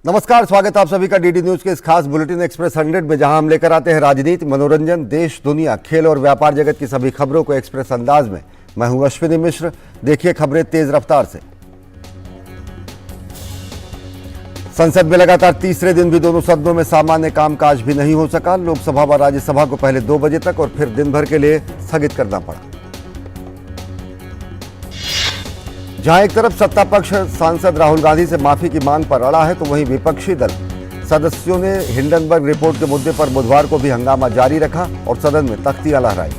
नमस्कार, स्वागत है आप सभी का डीडी न्यूज के इस खास बुलेटिन एक्सप्रेस 100 में, जहां हम लेकर आते हैं राजनीति, मनोरंजन, देश, दुनिया, खेल और व्यापार जगत की सभी खबरों को एक्सप्रेस अंदाज में। मैं हूं अश्विनी मिश्र। देखिए खबरें तेज रफ्तार से। संसद में लगातार तीसरे दिन भी दोनों सदनों में सामान्य कामकाज भी नहीं हो सका। लोकसभा व राज्यसभा को पहले 2 बजे तक और फिर दिन भर के लिए स्थगित करना पड़ा। जहां एक तरफ सत्ता पक्ष सांसद राहुल गांधी से माफी की मांग पर अड़ा है, तो वहीं विपक्षी दल सदस्यों ने हिंडनबर्ग रिपोर्ट के मुद्दे पर बुधवार को भी हंगामा जारी रखा और सदन में तख्तियां लहराई।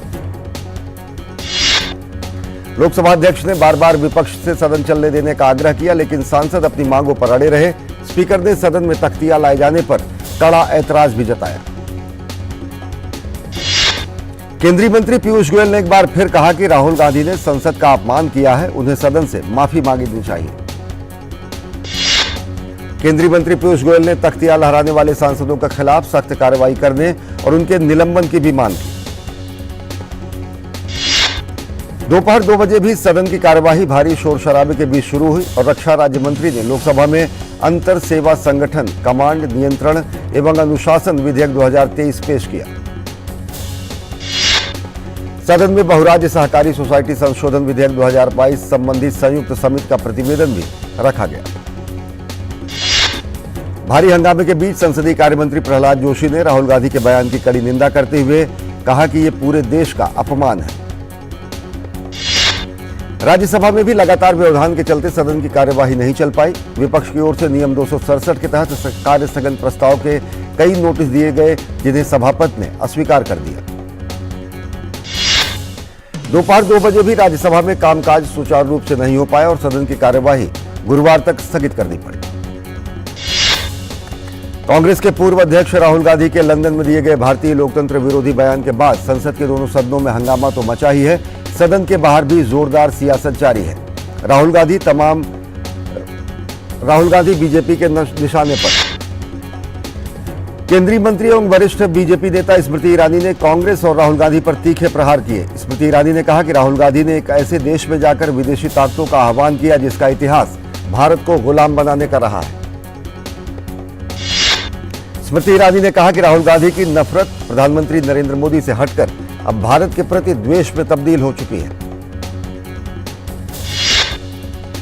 लोकसभा अध्यक्ष ने बार बार विपक्ष से सदन चलने देने का आग्रह किया, लेकिन सांसद अपनी मांगों पर अड़े रहे। स्पीकर ने सदन में तख्तियां लाए जाने पर कड़ा ऐतराज भी जताया। केंद्रीय मंत्री पीयूष गोयल ने एक बार फिर कहा कि राहुल गांधी ने संसद का अपमान किया है, उन्हें सदन से माफी मांगनी चाहिए। केंद्रीय मंत्री पीयूष गोयल ने तख्तियां लहराने वाले सांसदों के खिलाफ सख्त कार्रवाई करने और उनके निलंबन की भी मांग की। दोपहर 2 बजे भी सदन की कार्यवाही भारी शोर शराबे के बीच शुरू हुई और रक्षा राज्य मंत्री ने लोकसभा में अंतर सेवा संगठन, कमांड, नियंत्रण एवं अनुशासन विधेयक 2023 पेश किया। सदन में बहुराज्य सहकारी सोसाइटी संशोधन विधेयक 2022 संबंधित संयुक्त समिति का प्रतिवेदन भी रखा गया। भारी हंगामे के बीच संसदीय कार्य मंत्री प्रहलाद जोशी ने राहुल गांधी के बयान की कड़ी निंदा करते हुए कहा कि यह पूरे देश का अपमान है। राज्यसभा में भी लगातार व्यवधान के चलते सदन की कार्यवाही नहीं चल पाई। विपक्ष की ओर से नियम 267 के तहत कार्य स्थगन प्रस्ताव के कई नोटिस दिए गए, जिन्हें सभापति ने अस्वीकार कर दिया। दोपहर 2 बजे भी राज्यसभा में कामकाज सुचारू रूप से नहीं हो पाया और सदन की कार्यवाही गुरुवार तक स्थगित करनी पड़ी। कांग्रेस के पूर्व अध्यक्ष राहुल गांधी के लंदन में दिए गए भारतीय लोकतंत्र विरोधी बयान के बाद संसद के दोनों सदनों में हंगामा तो मचा ही है, सदन के बाहर भी जोरदार सियासत जारी है। राहुल गांधी बीजेपी के निशाने पर। केंद्रीय मंत्री एवं वरिष्ठ बीजेपी नेता स्मृति ईरानी ने कांग्रेस और राहुल गांधी पर तीखे प्रहार किए। स्मृति ईरानी ने कहा कि राहुल गांधी ने एक ऐसे देश में जाकर विदेशी ताकतों का आह्वान किया जिसका इतिहास भारत को गुलाम बनाने का रहा है। स्मृति ईरानी ने कहा कि राहुल गांधी की नफरत प्रधानमंत्री नरेंद्र मोदी से हटकर अब भारत के प्रति द्वेष में तब्दील हो चुकी है।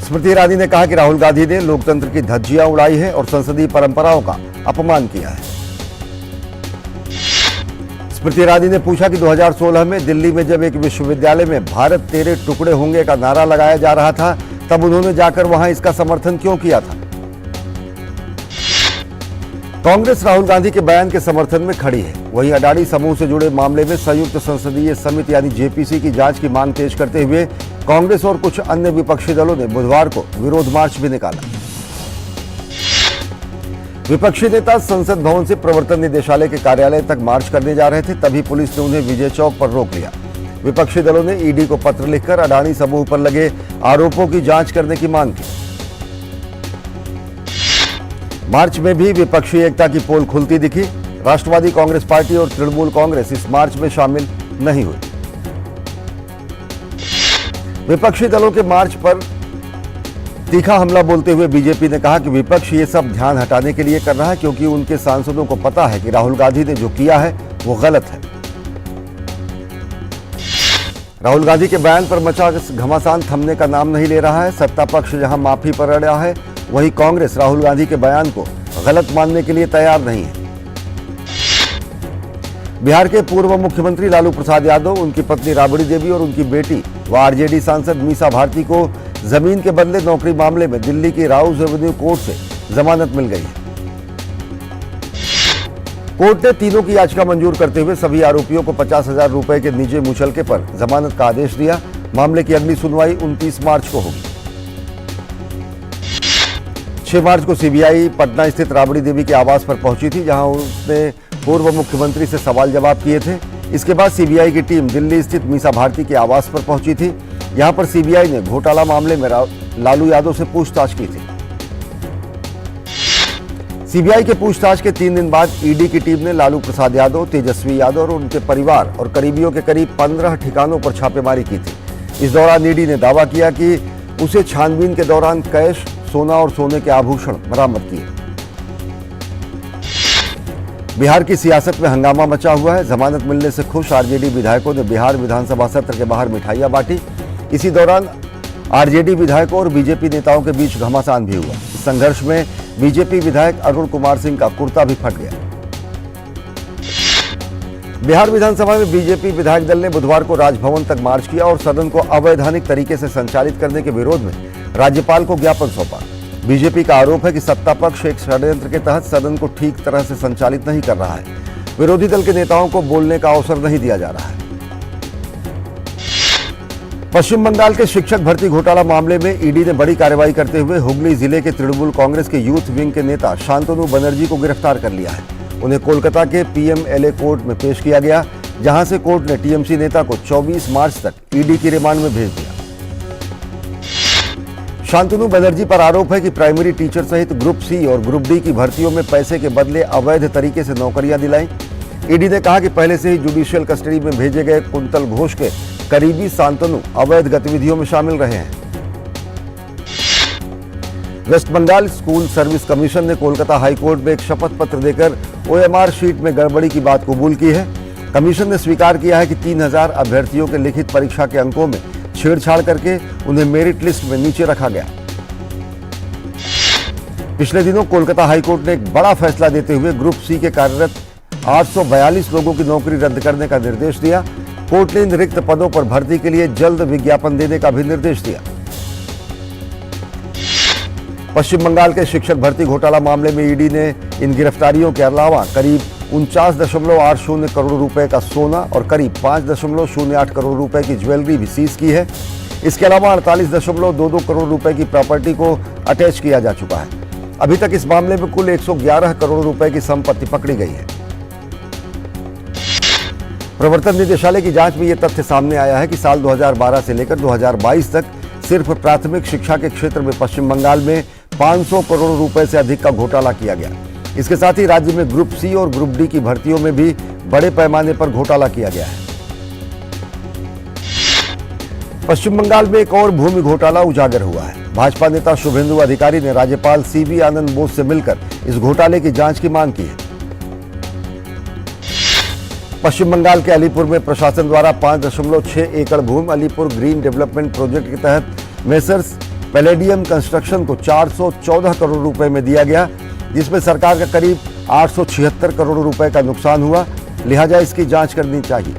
स्मृति ईरानी ने कहा कि राहुल गांधी ने लोकतंत्र की धज्जियां उड़ाई है और संसदीय परंपराओं का अपमान किया है। स्मृति ईरानी ने पूछा कि 2016 में दिल्ली में जब एक विश्वविद्यालय में भारत तेरे टुकड़े होंगे का नारा लगाया जा रहा था, तब उन्होंने जाकर वहां इसका समर्थन क्यों किया था। कांग्रेस राहुल गांधी के बयान के समर्थन में खड़ी है। वहीं अडानी समूह से जुड़े मामले में संयुक्त संसदीय समिति यानी जेपीसी की जांच की मांग तेज करते हुए कांग्रेस और कुछ अन्य विपक्षी दलों ने बुधवार को विरोध मार्च भी निकाला। विपक्षी नेता संसद भवन से प्रवर्तन निदेशालय के कार्यालय तक मार्च करने जा रहे थे, तभी पुलिस ने उन्हें विजय चौक पर रोक लिया। विपक्षी दलों ने ईडी को पत्र लिखकर अडानी समूह पर लगे आरोपों की जांच करने की मांग की। मार्च में भी विपक्षी एकता की पोल खुलती दिखी। राष्ट्रवादी कांग्रेस पार्टी और तृणमूल कांग्रेस इस मार्च में शामिल नहीं हुई। विपक्षी दलों के मार्च पर तीखा हमला बोलते हुए बीजेपी ने कहा कि विपक्ष ये सब ध्यान हटाने के लिए कर रहा है, क्योंकि उनके सांसदों को पता है कि राहुल गांधी ने जो किया है वो गलत है। राहुल गांधी के बयान पर मचा घमासान थमने का नाम नहीं ले रहा है। सत्ता पक्ष जहां माफी पर अड़ा है, वहीं कांग्रेस राहुल गांधी के बयान को गलत मानने के लिए तैयार नहीं है। बिहार के पूर्व मुख्यमंत्री लालू प्रसाद यादव, उनकी पत्नी राबड़ी देवी और उनकी बेटी व आरजेडी सांसद मीसा भारती को जमीन के बदले नौकरी मामले में दिल्ली की राउज एवेन्यू कोर्ट से जमानत मिल गई है। कोर्ट ने तीनों की याचिका मंजूर करते हुए सभी आरोपियों को 50,000 रुपए के निजी मुचलके पर जमानत का आदेश दिया। मामले की अगली सुनवाई 29 मार्च को होगी। 6 मार्च को सीबीआई पटना स्थित राबड़ी देवी के आवास पर पहुंची थी, जहां उसने पूर्व मुख्यमंत्री से सवाल जवाब किए थे। इसके बाद सीबीआई की टीम दिल्ली स्थित मीसा भारती के आवास पर पहुंची थी। यहां पर सीबीआई ने घोटाला मामले में लालू यादव से पूछताछ की थी। सीबीआई के पूछताछ के 3 दिन बाद ईडी की टीम ने लालू प्रसाद यादव, तेजस्वी यादव और उनके परिवार और करीबियों के करीब 15 ठिकानों पर छापेमारी की थी। इस दौरान ईडी ने दावा किया कि उसे छानबीन के दौरान कैश, सोना और सोने के आभूषण बरामद किए। बिहार की सियासत में हंगामा मचा हुआ है। जमानत मिलने से खुश आरजेडी विधायकों ने बिहार विधानसभा सत्र के बाहर मिठाइयां बांटी। इसी दौरान आरजेडी विधायकों और बीजेपी नेताओं के बीच घमासान भी हुआ। इस संघर्ष में बीजेपी विधायक अरुण कुमार सिंह का कुर्ता भी फट गया। बिहार विधानसभा में बीजेपी विधायक दल ने बुधवार को राजभवन तक मार्च किया और सदन को अवैधानिक तरीके से संचालित करने के विरोध में राज्यपाल को ज्ञापन सौंपा। बीजेपी का आरोप है कि सत्ता पक्ष एक षड्यंत्र के तहत सदन को ठीक तरह से संचालित नहीं कर रहा है। विरोधी दल के नेताओं को बोलने का अवसर नहीं दिया जा रहा है। पश्चिम बंगाल के शिक्षक भर्ती घोटाला मामले में ईडी ने बड़ी कार्रवाई करते हुए हुगली जिले के तृणमूल कांग्रेस के यूथ विंग के नेता शांतनु बनर्जी को गिरफ्तार कर लिया है। उन्हें कोलकाता के पीएमएलए कोर्ट में पेश किया गया, जहां से कोर्ट ने टीएमसी नेता को 24 मार्च तक ईडी की रिमांड में भेज दिया। शांतनु बनर्जी पर आरोप है कि प्राइमरी टीचर सहित ग्रुप सी और ग्रुप डी की भर्तियों में पैसे के बदले अवैध तरीके से नौकरियां दिलाई। ईडी ने कहा कि पहले से ही जुडिशियल कस्टडी में भेजे गए कुंतल घोष के करीबी शांतनु अवैध गतिविधियों में शामिल रहे हैं। West Bengal school service commission ने कोलकाता हाईकोर्ट में एक शपथ पत्र देकर ओएमआर शीट में गड़बड़ी की बात कबूल की है। कमीशन ने स्वीकार किया है कि 3000 अभ्यर्थियों के लिखित परीक्षा के अंकों में छेड़छाड़ करके उन्हें मेरिट लिस्ट में नीचे रखा गया। पिछले दिनों कोलकाता हाईकोर्ट ने एक बड़ा फैसला देते हुए ग्रुप सी के कार्यरत 842 लोगों की नौकरी रद्द करने का निर्देश दिया। कोर्ट ने इन रिक्त पदों पर भर्ती के लिए जल्द विज्ञापन देने का भी निर्देश दिया। पश्चिम बंगाल के शिक्षक भर्ती घोटाला मामले में ईडी ने इन गिरफ्तारियों के अलावा करीब 49.80 करोड़ रुपए का सोना और करीब 5.08 करोड़ रुपए की ज्वेलरी भी सीज की है। इसके अलावा 48.22 करोड़ रुपए की प्रॉपर्टी को अटैच किया जा चुका है। अभी तक इस मामले में कुल 111 करोड़ रुपए की संपत्ति पकड़ी गई है। प्रवर्तन निदेशालय की जांच में यह तथ्य सामने आया है कि साल 2012 से लेकर 2022 तक सिर्फ प्राथमिक शिक्षा के क्षेत्र में पश्चिम बंगाल में 500 करोड़ रुपए से अधिक का घोटाला किया गया। इसके साथ ही राज्य में ग्रुप सी और ग्रुप डी की भर्तियों में भी बड़े पैमाने पर घोटाला किया गया है। पश्चिम बंगाल में एक और भूमि घोटाला उजागर हुआ है। भाजपा नेता शुभेंदु अधिकारी ने राज्यपाल सीवी आनंद बोस से मिलकर इस घोटाले की जांच की मांग की है। पश्चिम बंगाल के अलीपुर में प्रशासन द्वारा 5.6 एकड़ भूमि अलीपुर ग्रीन डेवलपमेंट प्रोजेक्ट के तहत मेसर्स पैलेडियम कंस्ट्रक्शन को 414 करोड़ रुपए में दिया गया, जिसमें सरकार का करीब 876 करोड़ रुपए का नुकसान हुआ। लिहाजा इसकी जांच करनी चाहिए।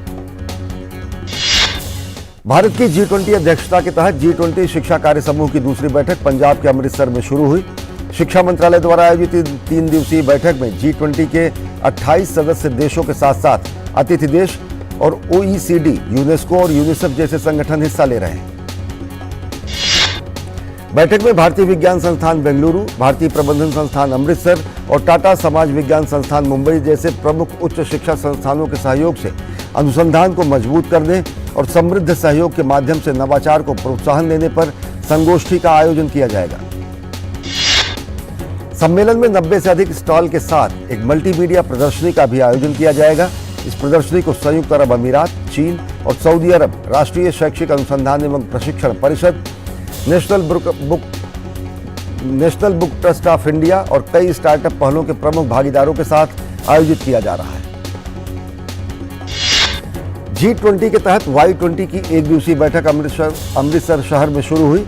भारत की G20 अध्यक्षता के तहत G20 शिक्षा कार्य समूह की दूसरी बैठक पंजाब के अमृतसर में शुरू हुई। शिक्षा मंत्रालय द्वारा आयोजित 3 दिवसीय बैठक में G20 के 28 सदस्य देशों के साथ साथ अतिथि देश और OECD, यूनेस्को और यूनिसेफ जैसे संगठन हिस्सा ले रहे हैं। बैठक में भारतीय विज्ञान संस्थान बेंगलुरु, भारतीय प्रबंधन संस्थान अमृतसर और टाटा समाज विज्ञान संस्थान मुंबई जैसे प्रमुख उच्च शिक्षा संस्थानों के सहयोग से अनुसंधान को मजबूत करने और समृद्ध सहयोग के माध्यम से नवाचार को प्रोत्साहन देने पर संगोष्ठी का आयोजन किया जाएगा। सम्मेलन में 90 से अधिक स्टॉल के साथ एक मल्टीमीडिया प्रदर्शनी का भी आयोजन किया जाएगा। इस प्रदर्शनी को संयुक्त अरब अमीरात, चीन और सऊदी अरब राष्ट्रीय शैक्षिक अनुसंधान एवं प्रशिक्षण परिषद, national book trust of India और कई स्टार्टअप पहलों के प्रमुख भागीदारों के साथ आयोजित किया जा रहा है। G20 के तहत Y20 की एक दिवसीय बैठक अमृतसर शहर में शुरू हुई।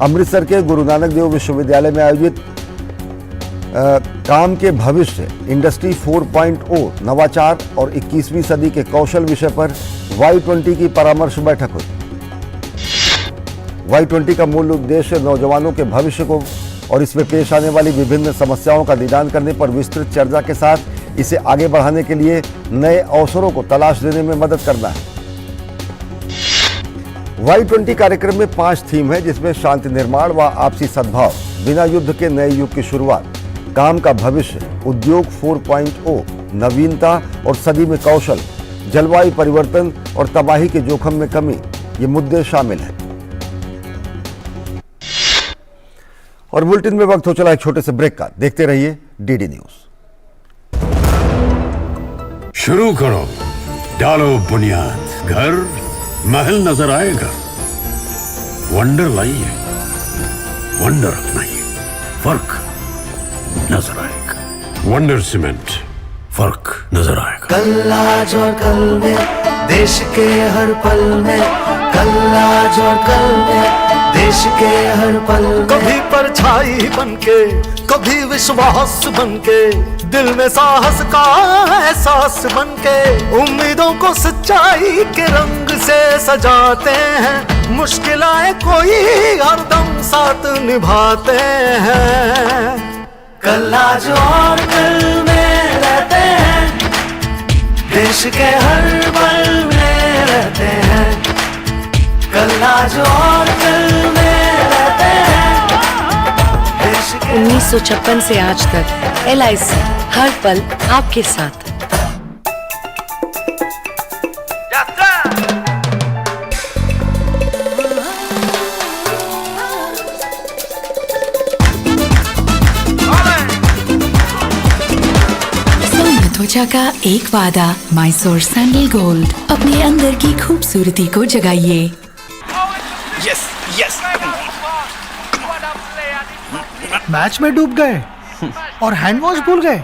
अमृतसर के गुरु नानक देव विश्वविद्यालय में आयोजित काम के भविष्य इंडस्ट्री 4.0 नवाचार और 21वीं सदी के कौशल विषय पर Y20 की परामर्श बैठक हुई। Y20 का मूल उद्देश्य नौजवानों के भविष्य को और इसमें पेश आने वाली विभिन्न समस्याओं का निदान करने पर विस्तृत चर्चा के साथ इसे आगे बढ़ाने के लिए नए अवसरों को तलाश देने में मदद करना है। Y20 कार्यक्रम में 5 थीम है, जिसमें शांति निर्माण व आपसी सद्भाव, बिना युद्ध के नए युग की शुरुआत, काम का भविष्य, उद्योग 4.0, नवीनता और सदी में कौशल, जलवायु परिवर्तन और तबाही के जोखिम में कमी, ये मुद्दे शामिल हैं। और बुलेटिन में वक्त हो चला एक छोटे से ब्रेक का। देखते रहिए डीडी न्यूज। शुरू करो, डालो बुनियाद, घर महल नजर आएगा, वंडर लाइए, वंडर अपनाइए, फर्क नजर आएगा। वंडर सीमेंट, फर्क नजर आएगा। कल आज और कल में देश के हर पल में, कल आज और कल में देश के हर पल में। कभी परछाई बनके, कभी विश्वास बनके, दिल में साहस का एहसास बनके, उम्मीदों को सच्चाई के रंग से सजाते हैं, मुश्किलें कोई हरदम साथ निभाते हैं। कल आज और कल में रहते हैं, देश के हर पल में रहते हैं। कल आज और कल में रहते हैं, देश के 1956 से आज तक LIC हर पल आपके साथ। त्वचा का एक वादा, मैसूर सैंडल गोल्ड, अपने अंदर की खूबसूरती को जगाइए। मैच में डूब गए और हैंड वॉश भूल गए।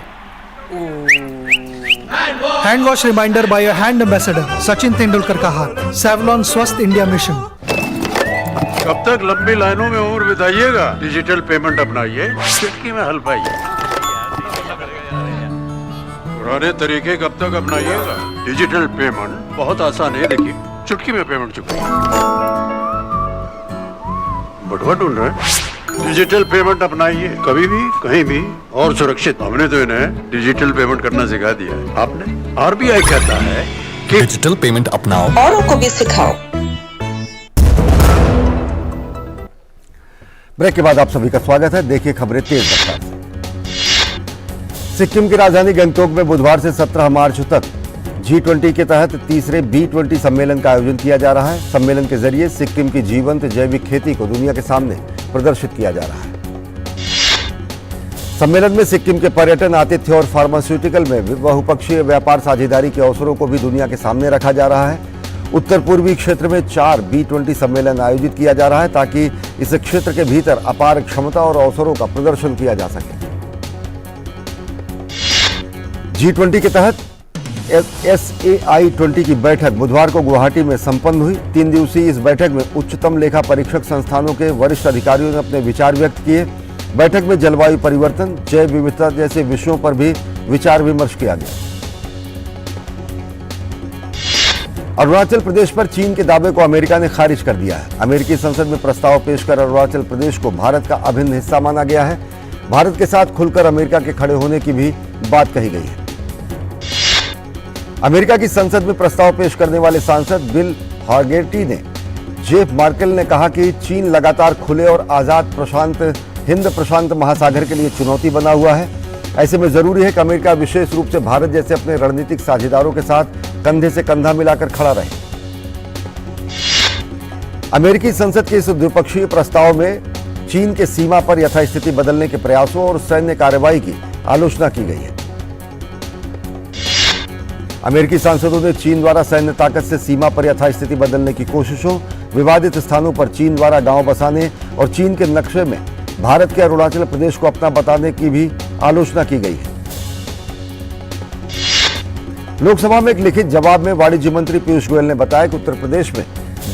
Hand wash reminder by hand ambassador Sachin Tendulkar का हाथ। सेवलॉन स्वस्थ इंडिया मिशन। कब तक लंबी लाइनों में उम्र बिताइएगा? डिजिटल पेमेंट अपनाइए, चुटकी में हल पाइए। पुराने तरीके कब तक अपनाइएगा? डिजिटल पेमेंट बहुत आसान है, देखिए चुटकी में पेमेंट चुका। बटुआ ढूंढ रहे हैं? डिजिटल पेमेंट अपनाइए, कभी भी कहीं भी और सुरक्षित। हमने तो इन्हें डिजिटल पेमेंट करना सिखा दिया है। आपने? RBI कहता है कि डिजिटल पेमेंट अपनाओ, औरों को भी सिखाओ। ब्रेक के बाद आप सभी का स्वागत है। देखिए खबरें तेज रफ्तार से। सिक्किम की राजधानी गंगटोक में बुधवार से 17 मार्च तक G20 के तहत तीसरे B20 सम्मेलन का आयोजन किया जा रहा है। सम्मेलन के जरिए सिक्किम की जीवंत जैविक खेती को दुनिया के सामने प्रदर्शित किया जा रहा है। सम्मेलन में सिक्किम के पर्यटन, आतिथ्य और फार्मास्यूटिकल में बहुपक्षीय व्यापार साझेदारी के अवसरों को भी दुनिया के सामने रखा जा रहा है। उत्तर पूर्वी क्षेत्र में 4 B20 सम्मेलन आयोजित किया जा रहा है ताकि इस क्षेत्र के भीतर अपार क्षमता और अवसरों का प्रदर्शन किया जा सके। G20 के तहत SAI-20 की बैठक बुधवार को गुवाहाटी में संपन्न हुई। 3 दिवसीय इस बैठक में उच्चतम लेखा परीक्षक संस्थानों के वरिष्ठ अधिकारियों ने अपने विचार व्यक्त किए। बैठक में जलवायु परिवर्तन, जैव विविधता जैसे विषयों पर भी विचार विमर्श किया गया। अरुणाचल प्रदेश पर चीन के दावे को अमेरिका ने खारिज कर दिया है। अमेरिकी संसद में प्रस्ताव पेश कर अरुणाचल प्रदेश को भारत का अभिन्न हिस्सा माना गया है। भारत के साथ खुलकर अमेरिका के खड़े होने की भी बात कही गई है। अमेरिका की संसद में प्रस्ताव पेश करने वाले सांसद बिल हागेर्टी ने जेफ मार्केल ने कहा कि चीन लगातार खुले और आजाद हिंद प्रशांत महासागर के लिए चुनौती बना हुआ है। ऐसे में जरूरी है कि अमेरिका विशेष रूप से भारत जैसे अपने रणनीतिक साझेदारों के साथ कंधे से कंधा मिलाकर खड़ा रहे। अमेरिकी संसद के इस द्विपक्षीय प्रस्ताव में चीन के सीमा पर यथास्थिति बदलने के प्रयासों और सैन्य कार्रवाई की आलोचना की गई है। अमेरिकी सांसदों ने चीन द्वारा सैन्य ताकत से सीमा पर यथास्थिति बदलने की कोशिशों, विवादित स्थानों पर चीन द्वारा गांव बसाने और चीन के नक्शे में भारत के अरुणाचल प्रदेश को अपना बताने की भी आलोचना की गई है। लोकसभा में एक लिखित जवाब में वाणिज्य मंत्री पीयूष गोयल ने बताया कि उत्तर प्रदेश में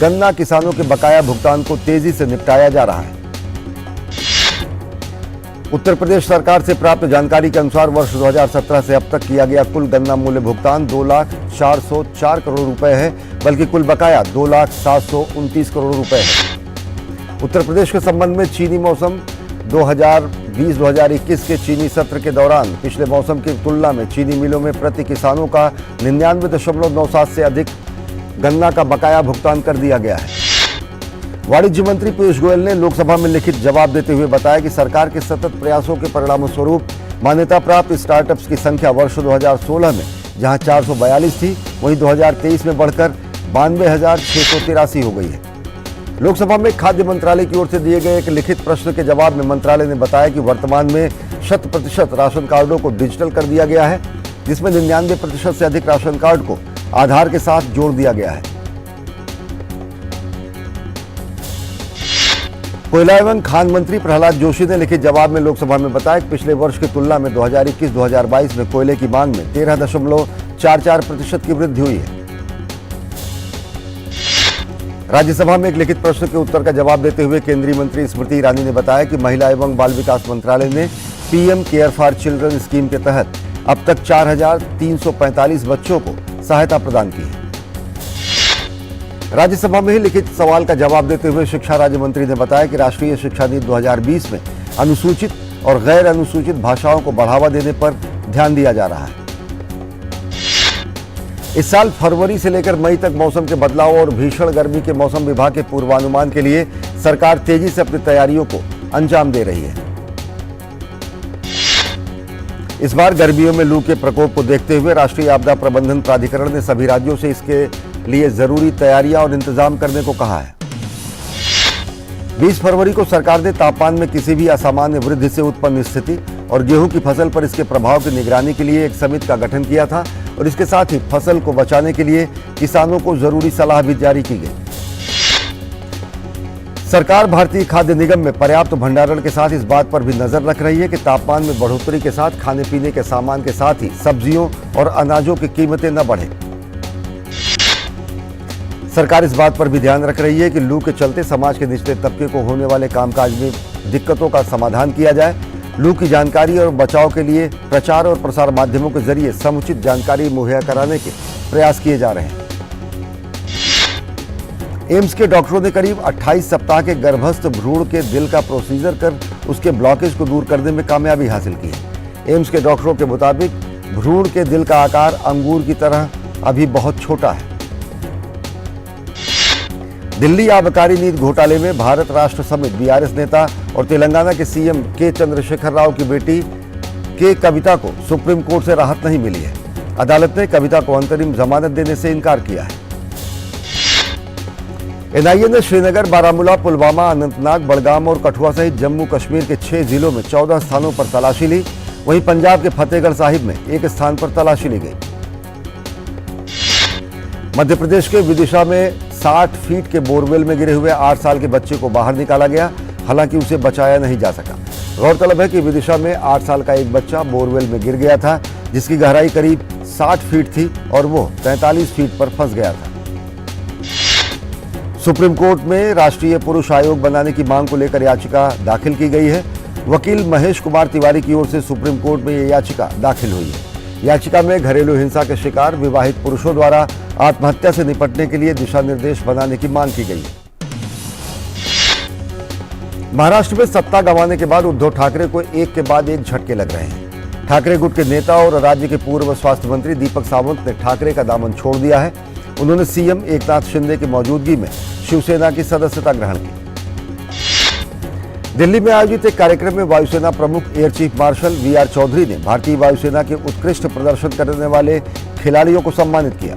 गन्ना किसानों के बकाया भुगतान को तेजी से निपटाया जा रहा है। उत्तर प्रदेश सरकार से प्राप्त जानकारी के अनुसार वर्ष 2017 से अब तक किया गया कुल गन्ना मूल्य भुगतान 2,04,04 करोड़ रुपए है, बल्कि कुल बकाया 2,07,29 करोड़ रुपए है। उत्तर प्रदेश के संबंध में चीनी मौसम 2020-2021 के चीनी सत्र के दौरान पिछले मौसम की तुलना में चीनी मिलों में प्रति किसानों का 99.97 से अधिक गन्ना का बकाया भुगतान कर दिया गया है। वाणिज्य मंत्री पीयूष गोयल ने लोकसभा में लिखित जवाब देते हुए बताया कि सरकार के सतत प्रयासों के परिणामस्वरूप मान्यता प्राप्त स्टार्टअप्स की संख्या वर्ष 2016 में जहां 442 थी, वहीं 2023 में बढ़कर 92,683 हो गई है। लोकसभा में खाद्य मंत्रालय की ओर से दिए गए एक लिखित प्रश्न के जवाब में मंत्रालय ने बताया कि वर्तमान में 100% राशन कार्डों को डिजिटल कर दिया गया है, जिसमें 99% से अधिक राशन कार्ड को आधार के साथ जोड़ दिया गया है। कोयला एवं खान मंत्री प्रहलाद जोशी ने लिखित जवाब में लोकसभा में बताया कि पिछले वर्ष की तुलना में 2021-2022 में कोयले की मांग में 13.44% की वृद्धि हुई है। राज्यसभा में एक लिखित प्रश्न के उत्तर का जवाब देते हुए केंद्रीय मंत्री स्मृति ईरानी ने बताया कि महिला एवं बाल विकास मंत्रालय ने PM care for children scheme के तहत अब तक 4,345 बच्चों को सहायता प्रदान की है। राज्यसभा में ही लिखित सवाल का जवाब देते हुए शिक्षा राज्य मंत्री ने बताया कि राष्ट्रीय शिक्षा नीति 2020 में अनुसूचित और गैर अनुसूचित भाषाओं को बढ़ावा देने पर ध्यान दिया जा रहा है। इस साल फरवरी से लेकर मई तक मौसम के बदलाव और भीषण गर्मी के मौसम विभाग के पूर्वानुमान के लिए सरकार तेजी से अपनी तैयारियों को अंजाम दे रही है। इस बार गर्मियों में लू के प्रकोप को देखते हुए राष्ट्रीय आपदा प्रबंधन प्राधिकरण ने सभी राज्यों से इसके लिए जरूरी तैयारियां और इंतजाम करने को कहा है। 20 फरवरी को सरकार ने तापमान में किसी भी असामान्य वृद्धि से उत्पन्न स्थिति और गेहूं की फसल पर इसके प्रभाव की निगरानी के लिए एक समिति का गठन किया था और इसके साथ ही फसल को बचाने के लिए किसानों को जरूरी सलाह भी जारी की गई। सरकार भारतीय खाद्य निगम में पर्याप्त भंडारण के साथ इस बात पर भी नजर रख रही है कि तापमान में बढ़ोतरी के साथ खाने पीने के सामान के साथ ही सब्जियों और अनाजों की कीमतें न बढ़े। सरकार इस बात पर भी ध्यान रख रही है कि लू के चलते समाज के निचले तबके को होने वाले कामकाज में दिक्कतों का समाधान किया जाए। लू की जानकारी और बचाव के लिए प्रचार और प्रसार माध्यमों के जरिए समुचित जानकारी मुहैया कराने के प्रयास किए जा रहे हैं। एम्स के डॉक्टरों ने करीब 28 सप्ताह के गर्भस्थ भ्रूण के दिल का प्रोसीजर कर उसके ब्लॉकेज को दूर करने में कामयाबी हासिल की है। एम्स के डॉक्टरों के मुताबिक भ्रूण के दिल का आकार अंगूर की तरह अभी बहुत छोटा है। दिल्ली आबकारी नीति घोटाले में भारत राष्ट्र समिति बीआरएस नेता और तेलंगाना के सीएम के चंद्रशेखर राव की बेटी के कविता को सुप्रीम कोर्ट से राहत नहीं मिली है। अदालत ने कविता को अंतरिम जमानत देने से इनकार किया है। एनआईए ने श्रीनगर, बारामूला, पुलवामा, अनंतनाग, बड़गाम और कठुआ सहित जम्मू कश्मीर के 6 जिलों में 14 स्थानों पर तलाशी ली। वहीं पंजाब के फतेहगढ़ साहिब में एक स्थान पर तलाशी ली गई। मध्य प्रदेश के विदिशा में 60 फीट के बोरवेल में गिरे हुए 8 साल के बच्चे को बाहर निकाला गया, हालांकि उसे बचाया नहीं जा सका। गौरतलब है कि विदिशा में 8 साल का एक बच्चा बोरवेल में गिर गया था, जिसकी गहराई करीब 60 फीट थी और वो 43 फीट पर फंस गया था। सुप्रीम कोर्ट में राष्ट्रीय पुरुष आयोग बनाने की मांग को लेकर याचिका दाखिल की गई है। वकील महेश कुमार तिवारी की ओर से सुप्रीम कोर्ट में यह याचिका दाखिल हुई है। याचिका में घरेलू हिंसा के शिकार विवाहित पुरुषों द्वारा आत्महत्या से निपटने के लिए दिशा निर्देश बनाने की मांग की गई है। महाराष्ट्र में सत्ता गंवाने के बाद उद्धव ठाकरे को एक के बाद एक झटके लग रहे हैं। ठाकरे गुट के नेता और राज्य के पूर्व स्वास्थ्य मंत्री दीपक सावंत ने ठाकरे का दामन छोड़ दिया है। उन्होंने सीएम एकनाथ शिंदे की मौजूदगी में शिवसेना की सदस्यता ग्रहण की। दिल्ली में आयोजित एक कार्यक्रम में वायुसेना प्रमुख air chief marshal VR Chaudhari ने भारतीय वायुसेना के उत्कृष्ट प्रदर्शन करने वाले खिलाड़ियों को सम्मानित किया।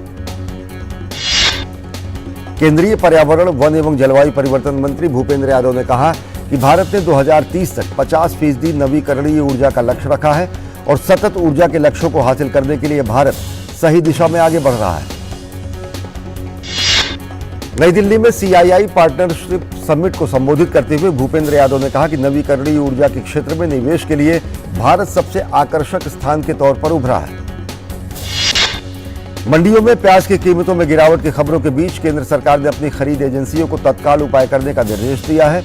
केंद्रीय पर्यावरण, वन एवं जलवायु परिवर्तन मंत्री भूपेंद्र यादव ने कहा कि भारत ने 2030 तक 50% नवीकरणीय ऊर्जा का लक्ष्य रखा है और सतत ऊर्जा के लक्ष्यों को हासिल करने के लिए भारत सही दिशा में आगे बढ़ रहा है। नई दिल्ली में सीआईआई पार्टनरशिप समिट को संबोधित करते हुए भूपेंद्र यादव ने कहा कि नवीकरणीय ऊर्जा के क्षेत्र में निवेश के लिए भारत सबसे आकर्षक स्थान के तौर पर उभरा है। मंडियों में प्याज की कीमतों में गिरावट की खबरों के बीच केंद्र सरकार ने अपनी खरीद एजेंसियों को तत्काल उपाय करने का निर्देश दिया है।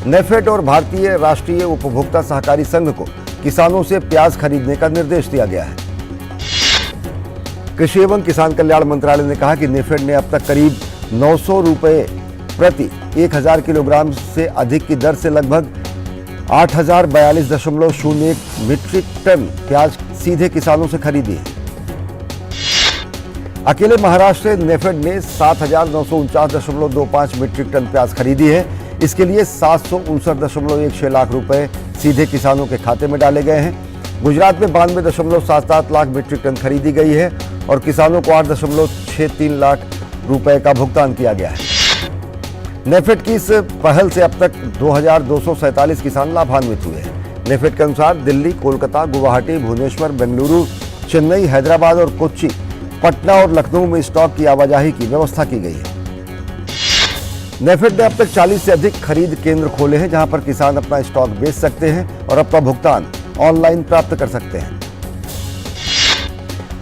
नेफेड और भारतीय राष्ट्रीय उपभोक्ता सहकारी संघ को किसानों से प्याज खरीदने का निर्देश दिया गया है। कृषि एवं किसान कल्याण मंत्रालय ने कहा कि नेफेड ने अब तक करीब 900 रुपये प्रति 1000 किलोग्राम से अधिक की दर से लगभग 8042.01 मीट्रिक टन प्याज सीधे किसानों से खरीदी है। अकेले महाराष्ट्र से नेफेड ने 7949.25 मीट्रिक टन प्याज खरीदी है। इसके लिए 759.16 लाख रुपए सीधे किसानों के खाते में डाले गए हैं। गुजरात में 92.77 लाख मीट्रिक टन खरीदी गई है और किसानों को 8.63 लाख रुपए का भुगतान किया गया है। नेफेड की इस पहल से अब तक 2247 किसान लाभान्वित हुए हैं। नेफेड के अनुसार दिल्ली, कोलकाता, गुवाहाटी, भुवनेश्वर, बेंगलुरु, चेन्नई, हैदराबाद और कोच्चि, पटना और लखनऊ में स्टॉक की आवाजाही की व्यवस्था की गई है। नेफेड ने अब तक 40 से अधिक खरीद केंद्र खोले हैं, जहां पर किसान अपना स्टॉक बेच सकते हैं और अपना भुगतान ऑनलाइन प्राप्त कर सकते हैं।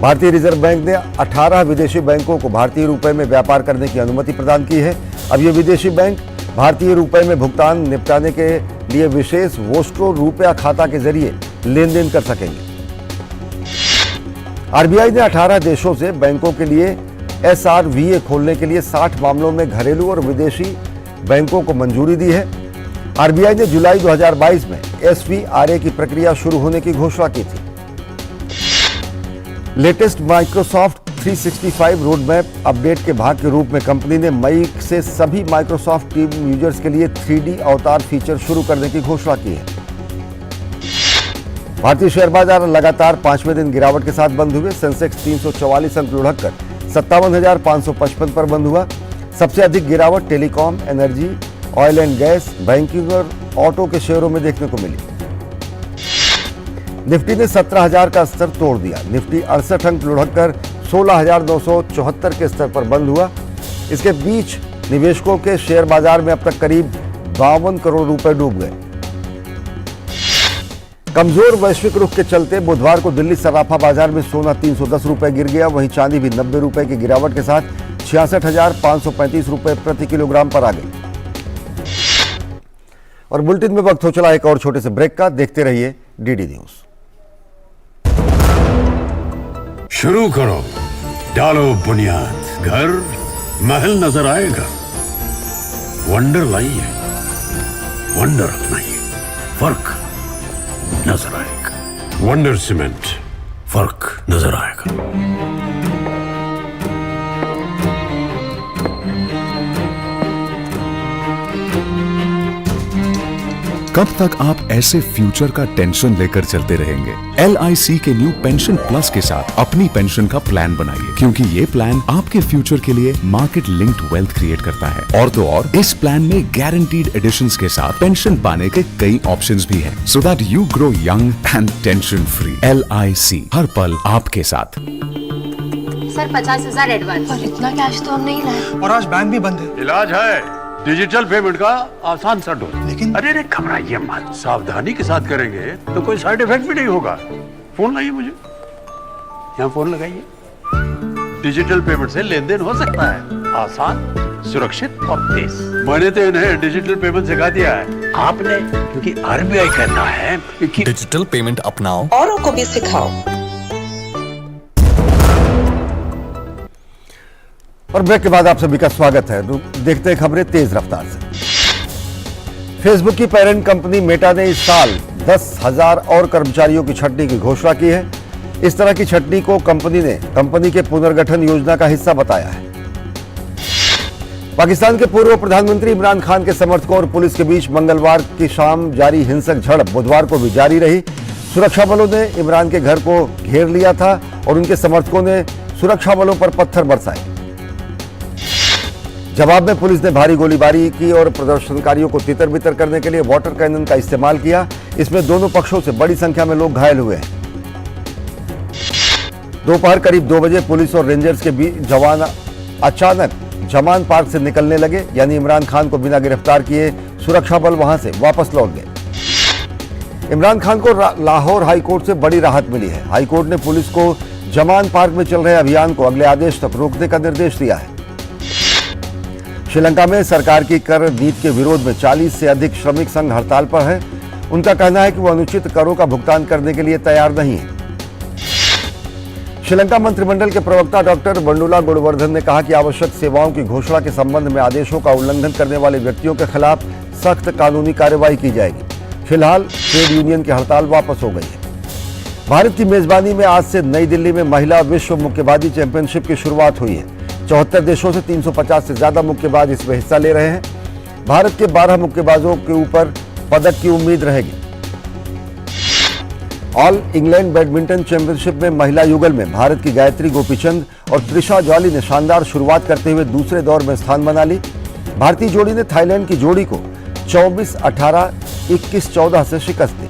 भारतीय रिजर्व बैंक ने 18 विदेशी बैंकों को भारतीय रुपए में व्यापार करने की अनुमति प्रदान की है। अब ये विदेशी बैंक भारतीय रुपए में भुगतान निपटाने के लिए विशेष वोस्ट्रो रुपया खाता के जरिए लेन देन कर सकेंगे। आरबीआई ने 18 देशों से बैंकों के लिए SRVA खोलने के लिए 60 मामलों में घरेलू और विदेशी बैंकों को मंजूरी दी है। आरबीआई ने जुलाई 2022 में SVRA की प्रक्रिया शुरू होने की घोषणा की थी। लेटेस्ट माइक्रोसॉफ्ट 365 रोडमैप अपडेट के भाग के रूप में कंपनी ने मई से सभी माइक्रोसॉफ्ट टीम यूजर्स के लिए 3D अवतार फीचर शुरू करने की घोषणा की है। भारतीय शेयर बाजार लगातार 5वें दिन गिरावट के साथ बंद हुए। सेंसेक्स 344 अंक लुढ़ककर 57,555 पर बंद हुआ। सबसे अधिक गिरावट telecom, energy, oil and gas, banking और ऑटो के शेयरों में देखने को मिली। निफ्टी ने 17,000 का स्तर तोड़ दिया। निफ्टी 68 अंक लुढ़ककर 16,974 के स्तर पर बंद हुआ। इसके बीच निवेशकों के शेयर बाजार में अब तक करीब 52 करोड़ रुपए डूब गए। कमजोर वैश्विक रुख के चलते बुधवार को दिल्ली सराफा बाजार में सोना 310 रुपए गिर गया। वहीं चांदी भी 90 रुपए की गिरावट के साथ 66,535 रुपए प्रति किलोग्राम पर आ गई। और बुलेटिन में वक्त हो चला एक और छोटे से ब्रेक का। देखते रहिए डीडी न्यूज। शुरू करो, डालो बुनियाद, घर महल नजर आएगा। वंडर लाइए, वंडर अपनाइए, फर्क नजर आएगा। वंडर सीमेंट, फर्क नजर आएगा। कब तक आप ऐसे फ्यूचर का टेंशन लेकर चलते रहेंगे? LIC के न्यू पेंशन प्लस के साथ अपनी पेंशन का प्लान बनाइए, क्योंकि ये प्लान आपके फ्यूचर के लिए मार्केट लिंक्ड वेल्थ क्रिएट करता है। और तो और इस प्लान में गारंटीड एडिशंस के साथ पेंशन पाने के कई ऑप्शंस भी हैं, so that you grow young and tension free. LIC, हर पल आपके साथ। Sir 50,000 advance. और इतना कैश तो हम नहीं लाए। और आज बैंक भी बंद है। इलाज है डिजिटल पेमेंट का आसान सा ढूंढ। लेकिन अरे घबराइए मत, सावधानी के साथ करेंगे तो कोई साइड इफेक्ट भी नहीं होगा। फोन लाइए मुझे, यहाँ फोन लगाइए। डिजिटल पेमेंट से लेन देन हो सकता है आसान, सुरक्षित और तेज। मैंने तो इन्हें डिजिटल पेमेंट सिखा दिया है, आपने? क्योंकि RBI कहता है कि डिजिटल पेमेंट अपनाओ, औरों को भी सिखाओ। और ब्रेक के बाद आप सभी का स्वागत है। देखते हैं खबरें तेज रफ्तार से। फेसबुक की पेरेंट कंपनी मेटा ने इस साल 10,000 और कर्मचारियों की छंटनी की घोषणा की है। इस तरह की छंटनी को कंपनी ने कंपनी के पुनर्गठन योजना का हिस्सा बताया है। पाकिस्तान के पूर्व प्रधानमंत्री इमरान खान के समर्थकों और पुलिस के बीच मंगलवार की शाम जारी हिंसक झड़प बुधवार को भी जारी रही। सुरक्षा बलों ने इमरान के घर को घेर लिया था और उनके समर्थकों ने सुरक्षा बलों पर पत्थर बरसाए। जवाब में पुलिस ने भारी गोलीबारी की और प्रदर्शनकारियों को तितर बितर करने के लिए वाटर कैनन का इस्तेमाल किया। इसमें दोनों पक्षों से बड़ी संख्या में लोग घायल हुए हैं। दोपहर करीब 2 बजे पुलिस और रेंजर्स के बीच जवान अचानक जमान पार्क से निकलने लगे, यानी इमरान खान को बिना गिरफ्तार किए सुरक्षा बल वहां से वापस लौट गए। इमरान खान को लाहौर हाईकोर्ट से बड़ी राहत मिली है। हाईकोर्ट ने पुलिस को जमान पार्क में चल रहे अभियान को अगले आदेश तक रोकने का निर्देश दिया है। श्रीलंका में सरकार की कर नीति के विरोध में 40 से अधिक श्रमिक संघ हड़ताल पर हैं। उनका कहना है कि वो अनुचित करों का भुगतान करने के लिए तैयार नहीं है। श्रीलंका मंत्रिमंडल के प्रवक्ता डॉक्टर बंडुला गुणवर्धन ने कहा कि आवश्यक सेवाओं की घोषणा के संबंध में आदेशों का उल्लंघन करने वाले व्यक्तियों के खिलाफ सख्त कानूनी कार्रवाई की जाएगी। फिलहाल ट्रेड यूनियन की हड़ताल वापस हो गई है। भारत की मेजबानी में आज से नई दिल्ली में महिला विश्व मुक्केबाजी चैंपियनशिप की शुरुआत हुई है। 74 देशों से 350 से ज्यादा मुक्केबाज इसमें हिस्सा ले रहे हैं। भारत के 12 मुक्केबाजों के ऊपर पदक की उम्मीद रहेगी। ऑल इंग्लैंड बैडमिंटन चैंपियनशिप में महिला युगल में भारत की गायत्री गोपीचंद और त्रिशा ज्वाली ने शानदार शुरुआत करते हुए दूसरे दौर में स्थान बना ली। भारतीय जोड़ी ने थाईलैंड की जोड़ी को 24-18, 21-14 से शिकस्त दी।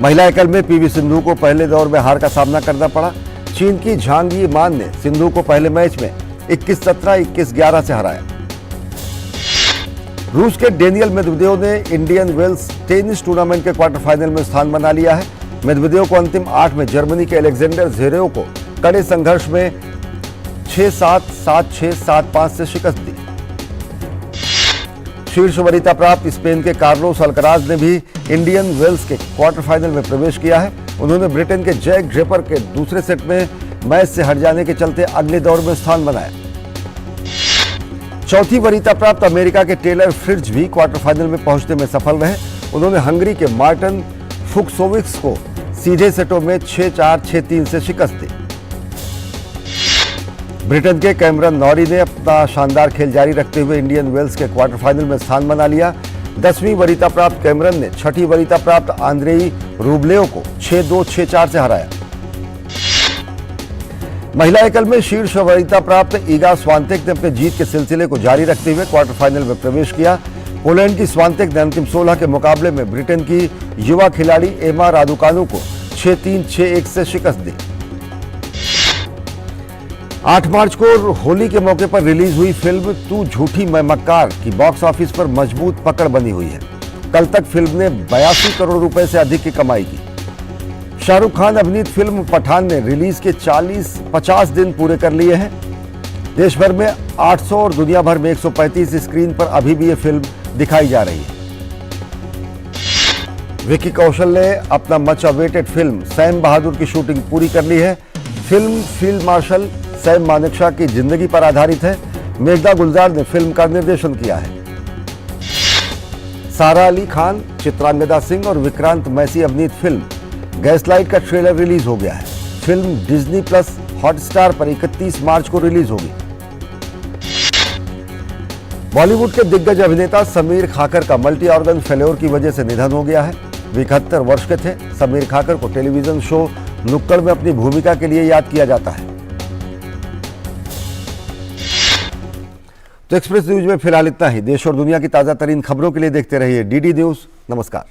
महिला एकल में पीवी सिंधु को पहले दौर में हार का सामना करना पड़ा। चीन की झांग यी मान ने सिंधु को पहले मैच में 21-17, 21-11 से हराया। रूस के डेनियल मेदवेदेव ने इंडियन वेल्स टेनिस टूर्नामेंट के क्वार्टर फाइनल में स्थान बना लिया है। मेदवेदेव को अंतिम 8 में जर्मनी के अलेक्जेंडर ज़्वेरेव को कड़े संघर्ष में 6-7, 7-6, 7-5 से शिकस्त दी। शीर्ष वरीयता प्राप्त स्पेन के कार्लोस अल्कराज ने भी इंडियन वेल्स के क्वार्टर फाइनल में प्रवेश किया है। उन्होंने ब्रिटेन के जैक ड्रेपर के दूसरे सेट में मैच से हट जाने के चलते अगले दौर में स्थान बनाया। चौथी वरीयता प्राप्त अमेरिका के टेलर फ्रिट्ज भी क्वार्टर फाइनल में पहुंचने में सफल रहे। उन्होंने हंगरी के मार्टिन फुक्सोविक्स को सीधे सेटों में 6-4, 6-3 से शिकस्त दी। ब्रिटेन के कैमरन नॉरी ने अपना शानदार खेल जारी रखते हुए इंडियन वेल्स के क्वार्टर फाइनल में स्थान बना लिया। 10वीं वरीयता प्राप्त कैमरन ने छठी वरीयता प्राप्त आंद्रेई रूबलेव को 6-2, 6-4 से हराया। महिला एकल में शीर्ष वरीयता प्राप्त ईगा स्वांतेक ने अपने जीत के सिलसिले को जारी रखते हुए क्वार्टर फाइनल में प्रवेश किया। पोलैंड की स्वांतेक ने अंतिम 16 के मुकाबले में ब्रिटेन की युवा खिलाड़ी एमा रादुकानु को 6-3, 6-1 से शिकस्त दी। 8 मार्च को होली के मौके पर रिलीज हुई फिल्म तू झूठी मैं मक्कार की बॉक्स ऑफिस पर मजबूत पकड़ बनी हुई है। कल तक फिल्म ने 82 करोड़ रुपए से अधिक की कमाई की। शाहरुख खान अभिनीत फिल्म पठान ने रिलीज के 50 दिन पूरे कर लिए हैं। देश भर में 800 और दुनिया भर में 135 स्क्रीन पर अभी भी ये फिल्म दिखाई जा रही है। विकी कौशल ने अपना मच अवेटेड फिल्म सैम बहादुर की शूटिंग पूरी कर ली है। Film field marshal Sam Manekshaw की जिंदगी पर आधारित है। मेघना गुलजार ने फिल्म का निर्देशन किया है। सारा अली खान, चित्रांगदा सिंह और विक्रांत मैसी अभिनीत फिल्म गैसलाइट का ट्रेलर रिलीज हो गया है। फिल्म डिज्नी प्लस हॉटस्टार पर 31 मार्च को रिलीज होगी। बॉलीवुड के दिग्गज अभिनेता समीर खाकर का मल्टी ऑर्गन फेल्योर की वजह से निधन हो गया है। वे 71 वर्ष के थे। समीर खाकर को टेलीविजन शो नुक्कड़ में अपनी भूमिका के लिए याद किया जाता है। तो एक्सप्रेस न्यूज में फिलहाल इतना ही। देश और दुनिया की ताजा तरीन खबरों के लिए देखते रहिए डीडी न्यूज। नमस्कार।